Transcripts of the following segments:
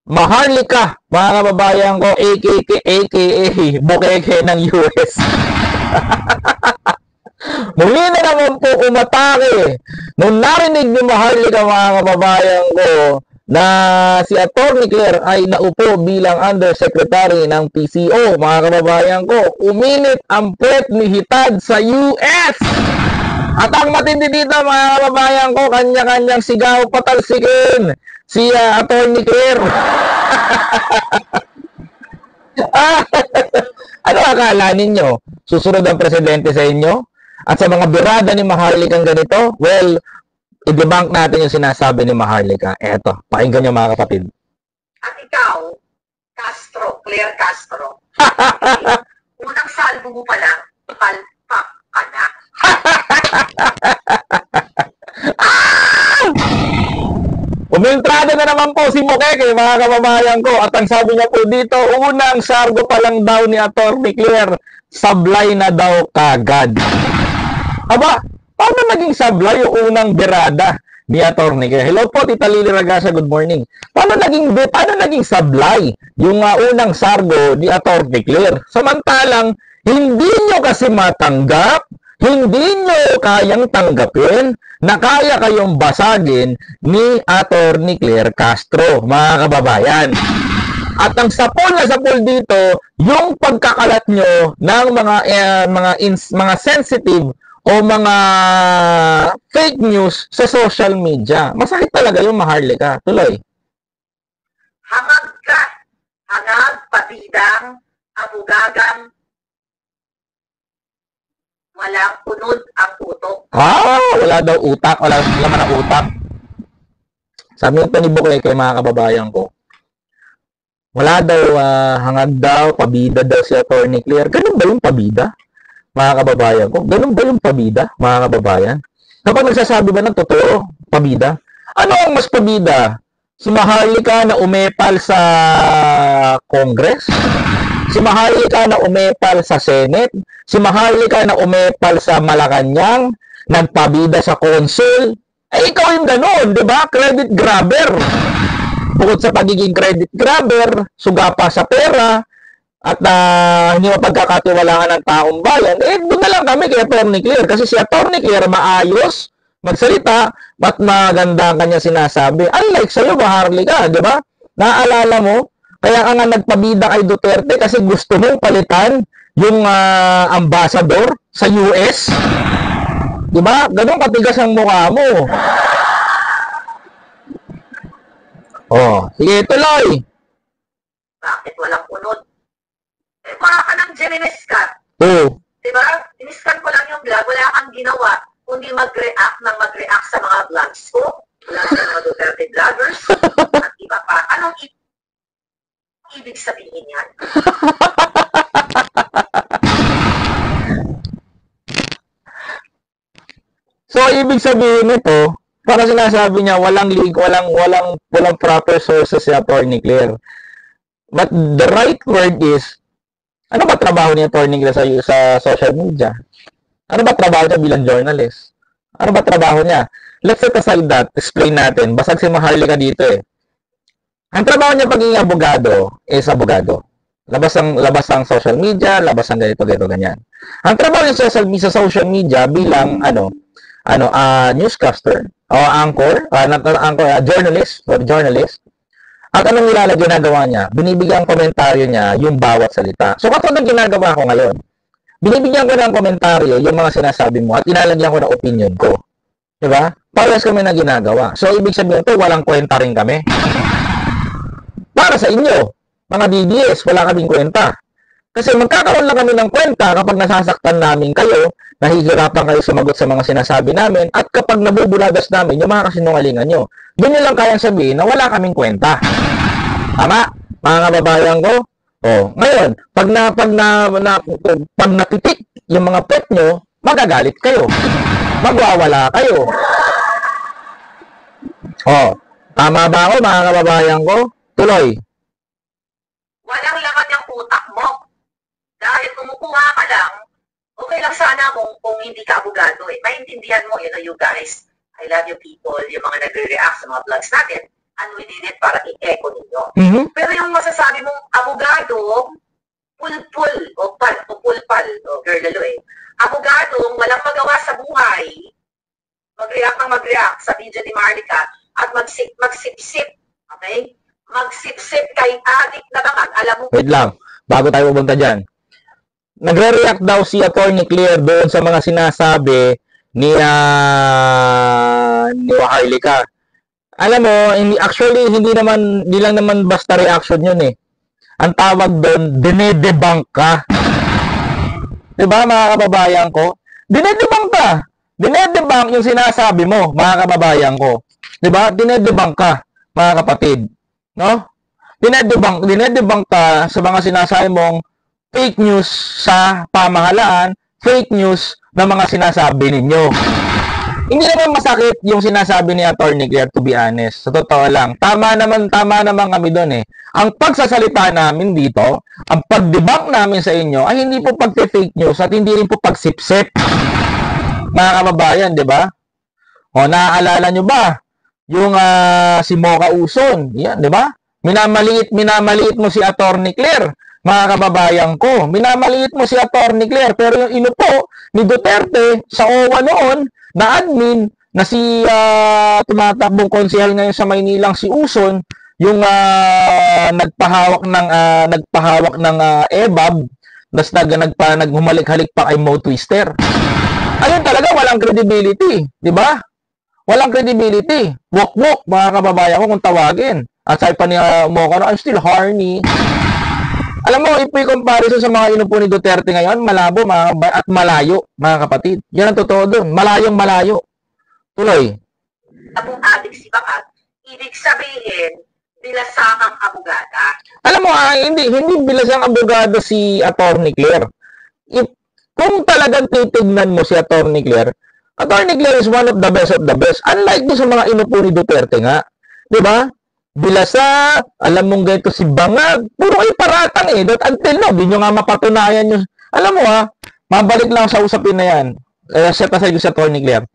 Maharlika, mga kababayan ko, aka Bukeke ng US. Muli na naman po umatake. Nung narinig ni Maharlika, mga kababayan ko, na si Atty. Claire ay naupo bilang Undersecretary ng PCO, mga kababayan ko, uminit ang puwet ni Hitad sa US. At ang matindi dito, mga kababayan ko, kanya-kanyang sigaw patalsikin si Atty. Claire. Ano akala ninyo? Susunod ang presidente sa inyo? At sa mga birada ni Maharlika ganito? Well, i-debunk natin yung sinasabi ni Maharlika. Eto, pakinggan nyo mga kapatid. At ikaw, Castro, Claire Castro, unang salvo mo pa lang, palpak ka na. Umiltrado na naman po si Bukeke, mga kababayan ko. At ang sabi niya po dito, unang sargo pa lang daw ni Atty. Claire, sablay na daw kagad. Aba, paano naging sablay yung unang berada ni Atty. Claire? Hello po, Tita Lily Ragasa, good morning. Paano naging sablay yung unang sargo ni Atty. Claire? Samantalang, hindi nyo kasi matanggap, hindi nyo kayang tanggapin na kaya kayong basagin ni Atty. Claire Castro, mga kababayan. At ang sapol na sapol dito, yung pagkakalat nyo ng mga sensitive o mga fake news sa social media. Masakit talaga yung Maharlika. Tuloy. Hangag ka, hangag, pabidang, abugagang, walang punod ang putok. Wala daw utak. Wala naman ang utak. Sabi ng ni Bukeke, mga kababayan ko, wala daw, hangad daw, pabida daw si Atty. Claire. Ganun ba yung pabida, mga kababayan ko? Ganun ba yung pabida, mga kababayan? Kapag nagsasabi ba ng totoo, pabida? Ano ang mas pabida? Si Maharlika na umepal sa Congress? Si Maharlika na umepal sa Senate? Si Maharlika na umepal sa Malacanang? Nagpabida sa Consul? Ikaw yung ganun, di ba? Credit grabber. Bukod sa pagiging credit grabber, suga pa sa pera, at hindi mapagkakatiwalaan ng taong bayan, doon na lang kami kay Atty. Claire. Kasi si Atty. Claire maayos magsalita at maganda ang kanya sinasabi. Unlike sa'yo, Maharlika, di ba? Naalala mo, kaya ka nga nagpabida kay Duterte kasi gusto mong palitan yung ambassador sa US. Di ba? Ganun katigas ang mukha mo. Sige, tuloy. Bakit walang punod? Para ka ng Gemini Scott. Diba? Iniscan ko lang yung vlog, wala kang ginawa, kundi mag-react sa mga vlogs ko. Wala sa mga Duterte vloggers. At iba pa. Anong ibig sabihin yan? So, ibig sabihin nito, para sinasabi niya, walang proper sources si Atty. Claire. But the right word is, ano ba trabaho ni Atty. Claire sa social media? Ano ba trabaho niya bilang journalist? Ano ba trabaho niya? Let's set aside that. Explain natin. Basag si Maharlika dito eh. Ang trabaho niya pagiging abogado is abogado. Labas ang social media, labas ang ganito, ganyan. Ang trabaho niya sa social media bilang newscaster o anchor, journalist. At anong ginagawa niya? Binibigyan ang komentaryo niya yung bawat salita. So katulad ng ginagawa ko ngayon, binibigyan ko ng komentaryo yung mga sinasabi mo at inalagyan ko ng opinion ko. Diba? Parehas kami na ginagawa. So ibig sabihin ito, walang kwenta rin kami. Para sa inyo, mga DDS, wala kaming kwenta. Kasi magkakaroon lang kami ng kwenta kapag nasasaktan namin kayo, nahihirapan kayo sumagot sa mga sinasabi namin, at kapag nabubulagas namin yung mga kasinungalingan nyo. Doon nyo lang kayang sabihin na wala kaming kwenta. Tama? Mga kababayan ko? Ngayon, pag natitik yung mga pet nyo, magagalit kayo. Magwawala kayo. Tama ba ako, mga kababayan ko? Tuloy. Walang laman yung utak mo. Dahil kumukuha ka lang, okay lang sana kung hindi ka abogado eh. Maintindihan mo, you guys, I love you people, yung mga nagre-react sa mga vlogs natin, and we did it para i-echo nyo. Mhm. Pero yung masasabi mong abogado, pulpul, o pulpal, o girlalo eh. Abogado, walang magawa sa buhay, mag-react sa video ni Marlica, at magsipsip, okay? Magsipsip kay adik na bangag. Alam mo, Wait lang, bago tayo pupunta dyan. Nagre-react daw si Attorney Claire doon sa mga sinasabi ni Maharlika. Alam mo, hindi lang naman basta reaction yun eh. Ang tawag doon, dinedebunk ka. Diba mga kababayan ko? Dinedebunk ka. Dinedebunk yung sinasabi mo, mga kababayan ko. Diba? Dinedebunk ka, mga kapatid. No? Dinedebunk ka sa mga sinasabi mong fake news sa pamahalaan, fake news na mga sinasabi ninyo. Hindi naman masakit yung sinasabi ni Attorney Claire, to be honest. Sa totoo lang. Tama naman kami doon eh. Ang pagsasalita namin dito, ang pag-debunk namin sa inyo, ay hindi po pag-fake news at hindi rin po pagsipsip. Mga kababayan, di ba? O, naaalala nyo ba? Yung si Mocha Uson, yan, di ba? Minamaliit mo si Attorney Claire. Mga kababayan ko, minamaliit mo si Attorney Claire, pero yung inupo ni Duterte sa OWA noon, na admin, na si tumatakbong konsehal ngayon sa Maynilang si Uson, yung nagpahawak ng EBAB, tas naghumalik-halik pa kay Mo Twister. Ayun talaga, walang credibility, di ba? Walang credibility. Wok-wok, mga kababayan ko kung tawagin. At sabi pa ni Mocha, I'm still horny. Alam mo, if we comparison sa mga inupo ni Duterte ngayon, malabo at malayo, mga kapatid. Yan ang totoo doon. Malayong-malayo. Tuloy. Abong adik si Bakat, ibig sabihin, bilasakang abogada. Alam mo, hindi bilasang abogado si Attorney Claire. Kung talagang titignan mo si Attorney Claire is one of the best of the best. Unlike doon sa mga inupo ni Duterte nga. Diba? Bilasa, alam mong ganito si Bangag, puro kayo paratang eh. Until now, di nyo nga mapatunayan yung... Alam mo mabalik lang sa usapin na yan. Set aside yung sa Attorney Claire.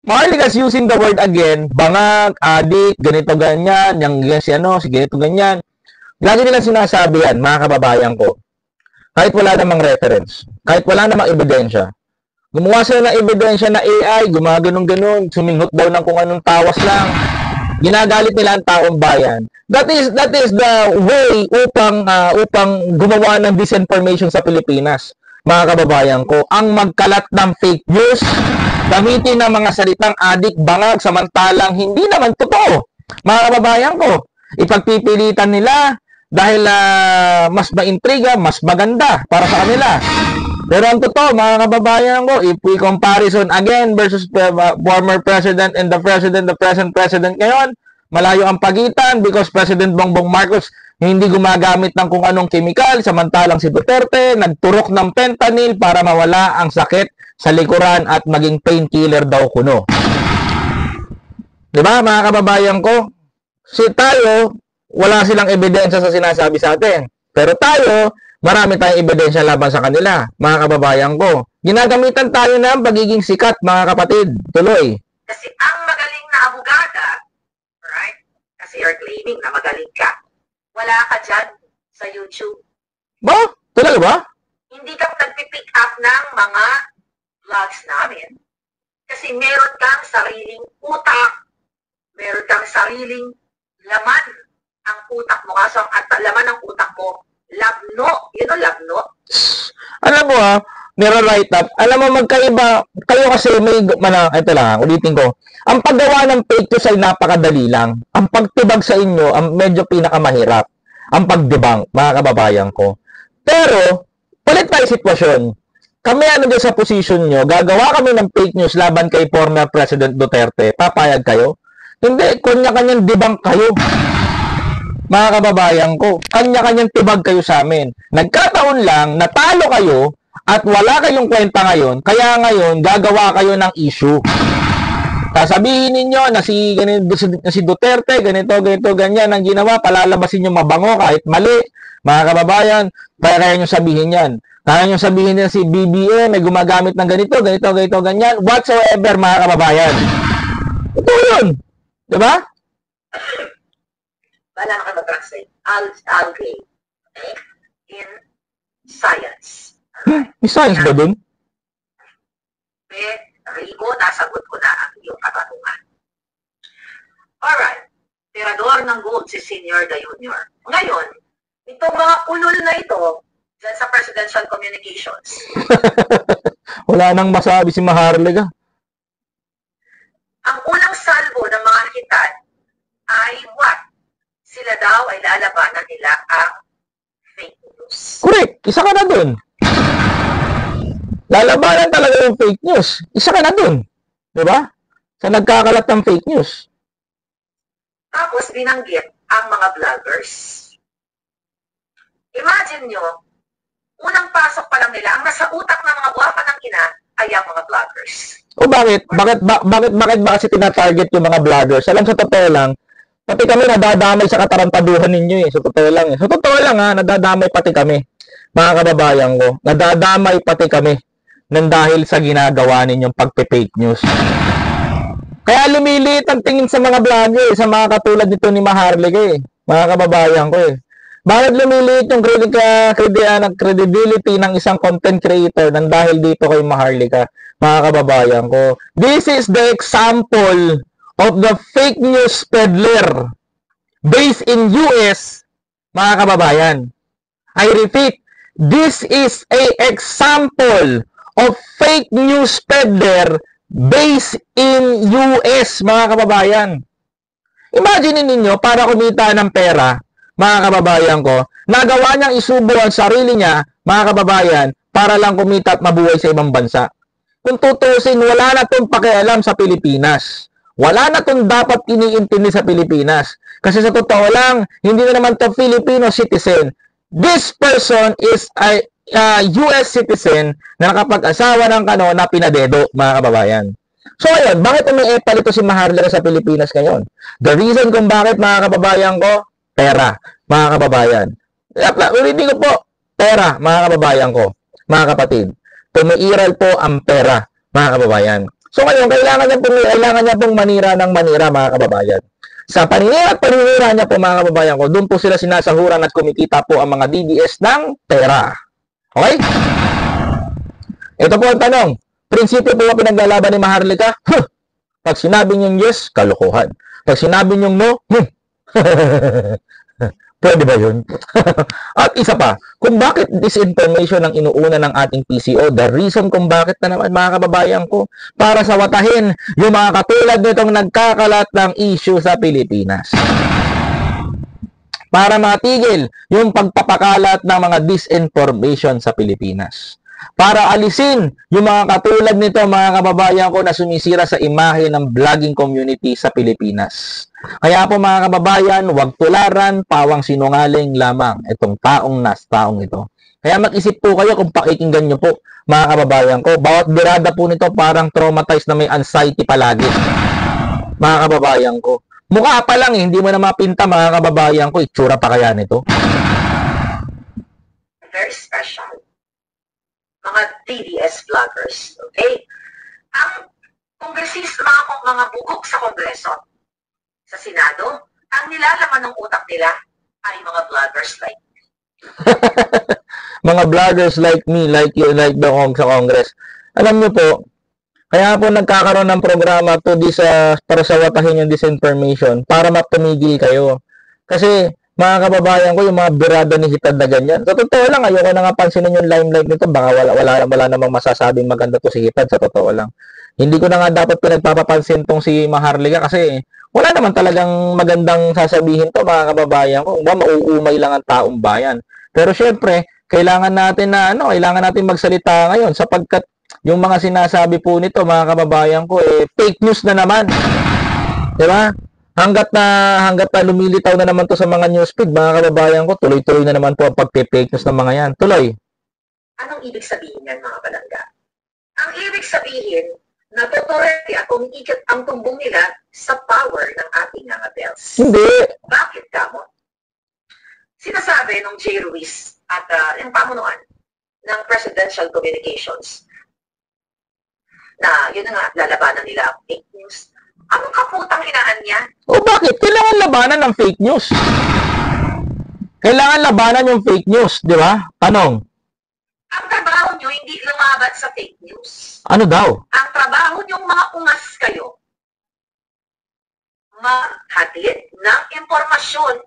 Maharlika's using the word again, Bangag, adik, ganito ganyan, yung si ganito ganyan. Lagi nilang sinasabi yan, mga kababayan ko. Kahit wala namang reference, kahit wala namang ebidensya. Gumawa sila ng ebidensya na AI, gumaganong-ganon, suminghot daw ng kung anong tawas lang. Ginagalit nila ang taong bayan. That is the way upang gumawa ng disinformation sa Pilipinas. Mga kababayan ko, ang magkalat ng fake news, gamitin ng mga salitang adik, bangag, samantalang hindi naman totoo. Mga kababayan ko, ipagpipilitan nila dahil mas maintriga, mas maganda para sa kanila. Pero ang totoo, mga kababayan ko, if we comparison again versus the former president and the present president ngayon, malayo ang pagitan because President Bongbong Marcos hindi gumagamit ng kung anong chemical, samantalang si Duterte nagturok ng fentanyl para mawala ang sakit sa likuran at maging painkiller daw kuno. Diba, mga kababayan ko? Tayo, wala silang ebidensya sa sinasabi sa atin. Pero tayo, marami tayong ebidensya laban sa kanila, mga kababayan ko. Ginagamitan tayo ng pagiging sikat, mga kapatid. Tuloy. Kasi ang magaling na abogada, right? Kasi you're claiming na magaling ka. Wala ka dyan sa YouTube. Ba? Talaga ba? Hindi ka nagpipick up ng mga vlogs namin. Kasi meron kang sariling utak. Meron kang sariling laman ang utak mo. Kaso ang laman ng utak mo, labno. Yun ang labno. Alam mo nire-write up. Alam mo, magkaiba. Kayo kasi ito lang, ulitin ko. Ang paggawa ng fake news ay napakadali lang. Ang pagtibag sa inyo, ang medyo pinakamahirap. Ang pagdebunk, mga kababayan ko. Pero, palit tayo sitwasyon. Kami dyan sa position nyo, gagawa kami ng fake news laban kay former President Duterte. Papayag kayo? Hindi, kanya-kanyang debunk kayo. Mga kababayan ko, kanya-kanyang tibag kayo sa amin. Nagkataon lang, natalo kayo at wala kayong kwenta ngayon, kaya ngayon gagawa kayo ng issue. Sasabihin ninyo na si Duterte, ganito, ganyan ang ginawa, palalabasin nyo mabango kahit mali. Mga kababayan, kaya nyo sabihin yan. Kaya nyo sabihin na si BBM may gumagamit ng ganito, ganyan, whatsoever, mga kababayan. Ito yun. Diba? Bahala na kayo mag-translate. Algae. Okay? In science. May science ba dun? Rico, nasagot ko na ang iyong katanungan. Alright. Tirador ng gold si Senior the Junior. Ngayon, itong mga ulol na ito, dyan sa presidential communications. Wala nang masabi si Maharlika. Ang unang salvo ng mga hitan ay what? Sila daw ay lalabanan nila ang fake news. Correct. Isa ka na dun. Lalabanan talaga yung fake news. Isa ka na dun. Diba? Sa nagkakalat ng fake news. Tapos binanggit ang mga vloggers. Imagine nyo, unang pasok pa lang nila, ang nasa utak ng mga buwapa ng ina ay ang mga vloggers. O bakit? Bakit ba kasi tinatarget yung mga vloggers? Alam, sa totoo lang, pati kami nadadamay sa katarantaduhan ninyo eh. Sa totoo lang eh. Sa totoo lang ha, nadadamay pati kami. Mga kababayan ko, nadadamay pati kami nang dahil sa ginagawa ninyong pagpe-fake news. Kaya lumiliit ang tingin sa mga vlogger, sa mga katulad nito ni Maharlika eh. Mga kababayan ko eh. Bakit lumiliit yung credibility ng isang content creator nang dahil dito kay Maharlika, mga kababayan ko? This is the example of the fake news peddler based in US, mga kababayan. I repeat, this is a example of fake news peddler based in US, mga kababayan. Imagine ninyo, para kumita ng pera, mga kababayan ko, nagawa niyang isubo ang sarili niya, mga kababayan, para lang kumita at mabuhay sa ibang bansa. Kung tutusin, wala na itong pakialam sa Pilipinas. Wala na itong dapat iniintindi sa Pilipinas. Kasi sa totoo lang, hindi na naman ito Filipino citizen. This person is a US citizen na nakapag-asawa ng na pinadedo, mga kababayan. So ayun, bakit umiepal ito si Maharlika sa Pilipinas ngayon? The reason kung bakit, mga kababayan ko, pera, mga kababayan. Ulitin ko po, pera, mga kababayan ko, mga kapatid. Tumiiral po ang pera, mga kababayan. So ngayon, kailangan niya pong manira ng manira, mga kababayan. Sa paninira at paninira niya po, mga kababayan ko, doon po sila sinasahuran at kumikita po ang mga DDS ng pera. Okay? Ito po ang tanong. Prinsipyo po ba pinaglalaban ni Maharlika? Pag sinabi niyong yes, kalokohan. Pag sinabi niyong no, pwede ba yun? At isa pa, kung bakit disinformation ang inuuna ng ating PCO, the reason kung bakit na naman, mga kababayan ko, para sawatahin yung mga katulad nitong nagkakalat ng issue sa Pilipinas. Para matigil yung pagpapakalat ng mga disinformation sa Pilipinas. Para alisin yung mga katulad nito, mga kababayan ko, na sumisira sa imahe ng vlogging community sa Pilipinas. Kaya po, mga kababayan, huwag tularan, pawang sinungaling lamang itong taong ito. Kaya mag-isip po kayo kung pakikinggan nyo po, mga kababayan ko. Bawat birada po nito parang traumatized na may anxiety palagi. Mga kababayan ko. Mukha pa lang eh, hindi mo na mapinta, mga kababayan ko, itsura pa kaya nito. Very special. Mga DDS vloggers, okay? Ang kongresista, mga bugok sa Kongreso, sa Senado, ang nilalaman ng utak nila ay mga vloggers like mga vloggers like me, like you, like the sa Congress. Alam niyo po, kaya po nagkakaroon ng programa to para sawatahin yung disinformation, para matumigil kayo. Kasi, mga kababayan ko, yung mga birada ni Hitad na ganyan. Sa totoo lang, ayoko na nga pansinin yung limelight nito. Baka wala namang masasabing maganda to si Hitad, sa totoo lang. Hindi ko na nga dapat pinagpapapansin tong si Maharlika kasi wala naman talagang magandang sasabihin to, mga kababayan ko. Mauumay lang ang taong bayan. Pero syempre, kailangan natin magsalita ngayon sapagkat yung mga sinasabi po nito, mga kababayan ko, fake news na naman. Diba? Hanggat na lumilitaw na naman to sa mga newsfeed, mga kababayan ko, tuloy-tuloy na naman po ang pagpe-fake news ng mga yan. Tuloy. Anong ibig sabihin yan, mga palangga? Ang ibig sabihin, natutorete at umiikot ang tumbong nila sa power ng ating mga bells. Hindi. Bakit kamo? Sinasabi ng J. Ruiz at yung pamunuan ng Presidential Communications na yun na nga, lalabanan nila ang fake news. Anong kaputang inaan yan? O bakit? Kailangan labanan ng fake news. Kailangan labanan yung fake news, di ba? Tanong. Ang trabaho nyo hindi lumaban sa fake news. Ano daw? Ang trabaho nyo mga ungas kayo, maghatid ng impormasyon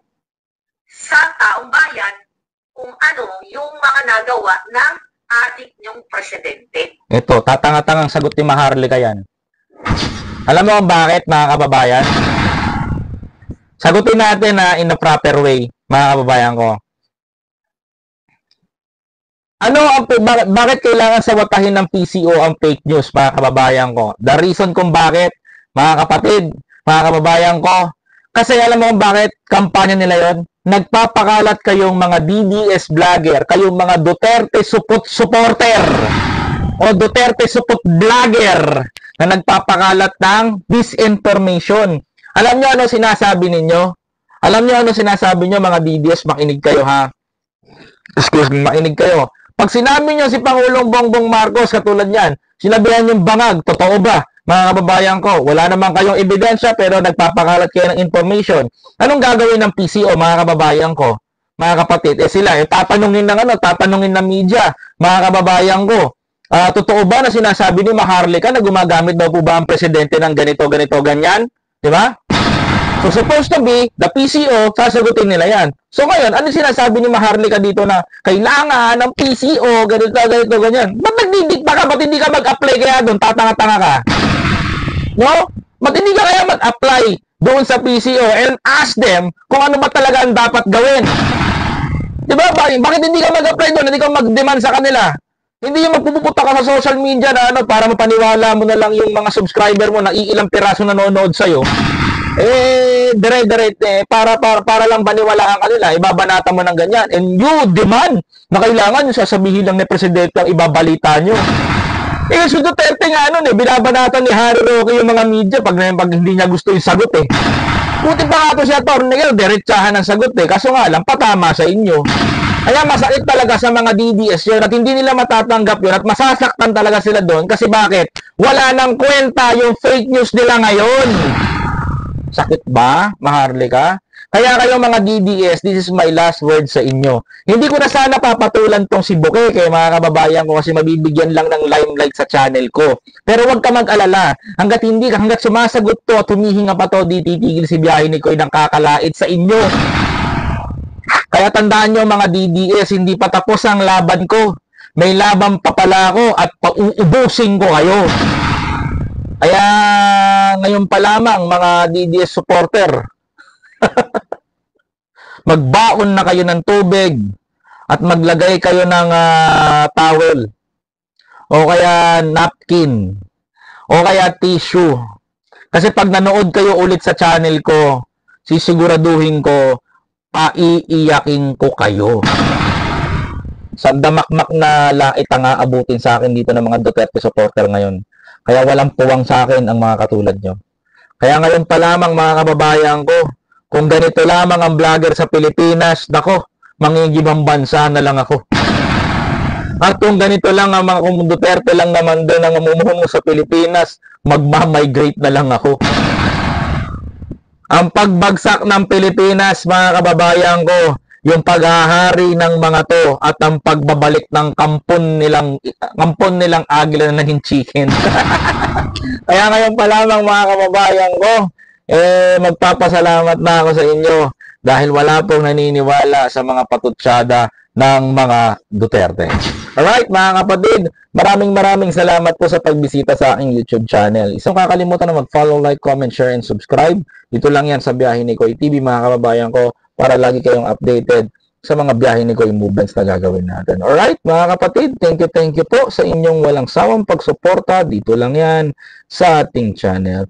sa taong bayan kung ano yung mga nagawa ng adik nyong presidente. Ito, tatanga-tangang sagot ni Maharlika yan. Alam mo kung bakit, mga kababayan? Sagutin natin na in a proper way, mga kababayan ko. Bakit kailangan sawatahin ng PCO ang fake news, mga kababayan ko? The reason kung bakit, mga kapatid, mga kababayan ko, kasi alam mo kung bakit kampanya nila yon? Nagpapakalat kayong mga DDS vlogger, kayong mga Duterte supporter o Duterte support vlogger na nagpapakalat ng disinformation. Alam nyo ano sinasabi ninyo? Alam nyo ano sinasabi nyo mga DDS? Makinig kayo ha. Excuse me, makinig kayo. Pag sinabi nyo si Pangulong Bongbong Marcos katulad yan, sinabihan yung bangag, totoo ba? Mga kababayan ko, wala naman kayong ebidensya pero nagpapakalat kayo ng information. Anong gagawin ng PCO, mga kababayan ko? Mga kapatid, sila, tatanungin ng media, mga kababayan ko. Totoo ba na sinasabi ni Maharlika na gumagamit daw po ba ang presidente ng ganito, ganyan? Di ba? So, supposed to be, the PCO, sasagutin nila yan. So, ngayon, ano sinasabi ni Maharlika dito na kailangan ng PCO, ganito, ganyan? Ba't nagdidikta ka? Ba't hindi ka mag-apply kaya doon? Tatanga-tanga ka? No? Ba't hindi ka kaya mag-apply doon sa PCO and ask them kung ano ba talaga ang dapat gawin? Diba? Bakit hindi ka mag-apply doon? Hindi ka mag-demand sa kanila? Hindi yung magpupunta ka sa social media na para mapaniwala mo na lang yung mga subscriber mo na iilang piraso nanonood sa'yo. Para lang paniwalaan kanila, ibabanata mo ng ganyan. And you demand na kailangan yung sasabihin lang ni Presidente ang ibabalita nyo. So Duterte nga binabanatan ni Harry Roque yung mga media pag hindi niya gusto yung sagot Buti pa nga ito si Atty. Diretsahan ng sagot Kaso nga lang, patama sa inyo. Kaya masakit talaga sa mga DDS yun at hindi nila matatanggap yun at masasaktan talaga sila doon kasi bakit? Wala nang kwenta yung fake news nila ngayon. Sakit ba, Maharlika? Kaya kayo mga DDS, this is my last word sa inyo. Hindi ko na sana papatulan tong si Bukay kay mga kababayan ko kasi mabibigyan lang ng limelight sa channel ko. Pero huwag ka mag-alala. Hanggat sumasagot to at humihinga pa to, di titigil si biyahe ni Koy ng kakalait sa inyo. Kaya tandaan nyo mga DDS, hindi pa tapos ang laban ko. May laban pa pala ako at pauubusin ko kayo. Kaya ngayon pa lamang mga DDS supporter, magbaon na kayo ng tubig at maglagay kayo ng towel o kaya napkin o kaya tissue. Kasi pag nanood kayo ulit sa channel ko, sisiguraduhin ko, paiiyakin ko kayo. Sa damakmak na lait ang aabutin sa akin dito ng mga Duterte supporter ngayon. Kaya walang puwang sa akin ang mga katulad nyo. Kaya ngayon pa lamang mga kababayan ko, kung ganito lamang ang vlogger sa Pilipinas, nako, mangingibang bansa na lang ako. At kung ganito lang ang mga Duterte lang naman doon ang mamumuno sa Pilipinas, magmamigrate na lang ako. Ang pagbagsak ng Pilipinas, mga kababayan ko, yung paghahari ng mga to at ang pagbabalik ng kampon nilang agila na naging chicken. Kaya ngayon pa lamang mga kababayan ko, magpapasalamat na ako sa inyo dahil wala pong naniniwala sa mga patutsyada ng mga Duterte. Alright mga kapatid, maraming salamat po sa pagbisita sa aking YouTube channel. Isang kakalimutan na mag-follow, like, comment, share, and subscribe. Dito lang yan sa Biyahe ni Koy TV mga kababayan ko para lagi kayong updated sa mga biyahe ni Koy movements na gagawin natin. Alright mga kapatid, thank you po sa inyong walang sawang pagsuporta. Dito lang yan sa ating channel.